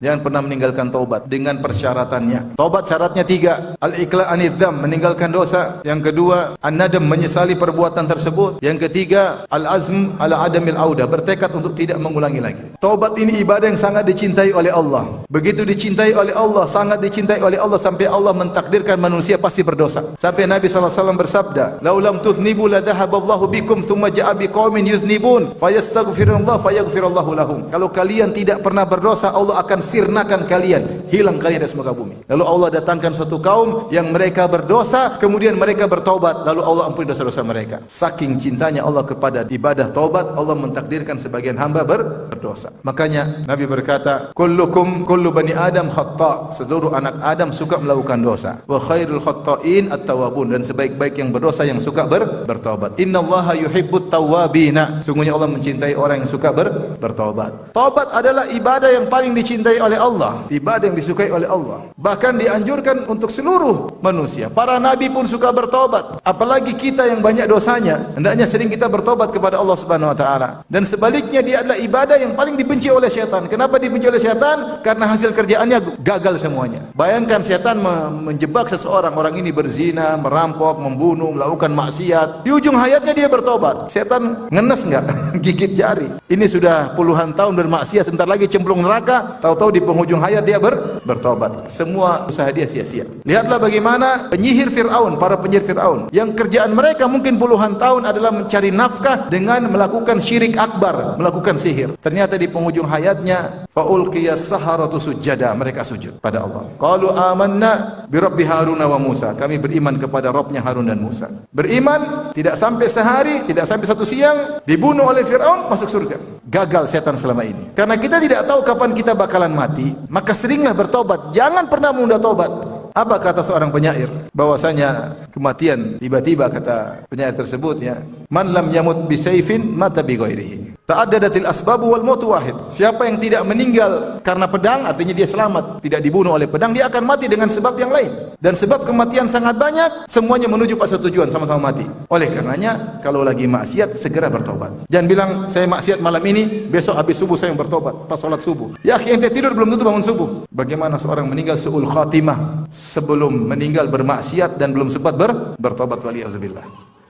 Jangan pernah meninggalkan taubat dengan persyaratannya. Taubat syaratnya 3. Al-iqla' anidz-dzam, meninggalkan dosa. Yang kedua, an-nadam, menyesali perbuatan tersebut. Yang ketiga, al-azm ala adamil audah, bertekad untuk tidak mengulangi lagi. Taubat ini ibadah yang sangat dicintai oleh Allah. Begitu dicintai oleh Allah, sangat dicintai oleh Allah sampai Allah mentakdirkan manusia pasti berdosa. Sampai Nabi SAW bersabda, "Laulam tudznibu la dhahaballahu bikum thumma ja'a biqaumin yudznibun fayastaghfirullah fayaghfirullahu lahum." Kalau kalian tidak pernah berdosa, Allah akan sirnakan kalian, hilang kalian dari semuka bumi. Lalu Allah datangkan suatu kaum yang mereka berdosa, kemudian mereka bertaubat, lalu Allah ampuni dosa-dosa mereka. Saking cintanya Allah kepada ibadah taubat, Allah mentakdirkan sebagian hamba berdosa. Makanya Nabi berkata, kullu bani Adam khata', seluruh anak Adam suka melakukan dosa. Wa khairul khata'in at-tawwabun, dan sebaik-baik yang berdosa yang suka bertaubat. Innallaha yuhibbut tawwabina, sungguhnya Allah mencintai orang yang suka bertaubat. Taubat adalah ibadah yang paling dicintai oleh Allah, ibadah yang disukai oleh Allah. Bahkan dianjurkan untuk seluruh manusia. Para nabi pun suka bertobat. Apalagi kita yang banyak dosanya, hendaknya sering kita bertobat kepada Allah Subhanahu wa taala. Dan sebaliknya, dia adalah ibadah yang paling dibenci oleh syaitan. Kenapa dibenci oleh syaitan? Karena hasil kerjaannya gagal semuanya. Bayangkan syaitan menjebak seseorang, orang ini berzina, merampok, membunuh, melakukan maksiat. Di ujung hayatnya dia bertobat. Syaitan ngenes enggak? Gigit jari. Ini sudah puluhan tahun bermaksiat, sebentar lagi cemplung neraka, tahu-tahu di penghujung hayat dia bertobat. Semua usaha dia sia-sia. Lihatlah bagaimana penyihir Fir'aun, para penyihir Fir'aun, yang kerjaan mereka mungkin puluhan tahun adalah mencari nafkah dengan melakukan syirik akbar, melakukan sihir. Ternyata di penghujung hayatnya, faulqiyas saharatu sujada, mereka sujud pada Allah. Qalu amanna bi rabbi Harun wa Musa, kami beriman kepada Rabbnya Harun dan Musa. Beriman, tidak sampai sehari, tidak sampai satu siang, dibunuh oleh Fir'aun, masuk surga. Gagal setan selama ini. Karena kita tidak tahu kapan kita bakalan mati, maka seringlah bertobat. Jangan pernah menunda tobat. Apa kata seorang penyair? Bahwasanya kematian tiba-tiba, kata penyair tersebut, ya, man lam yamut bi sayfin mata bi ghairihi. Ta'addadatil asbab wal mautu wahid. Siapa yang tidak meninggal karena pedang, artinya dia selamat, tidak dibunuh oleh pedang, dia akan mati dengan sebab yang lain. Dan sebab kematian sangat banyak, semuanya menuju pada satu tujuan, sama-sama mati. Oleh karenanya, kalau lagi maksiat, segera bertobat. Jangan bilang, saya maksiat malam ini, besok habis subuh saya yang bertobat, pas salat subuh. Ya, ente tidur belum tentu bangun subuh. Bagaimana seorang meninggal su'ul khatimah, sebelum meninggal bermaksiat dan belum sempat bertobat, waliyadzubillah.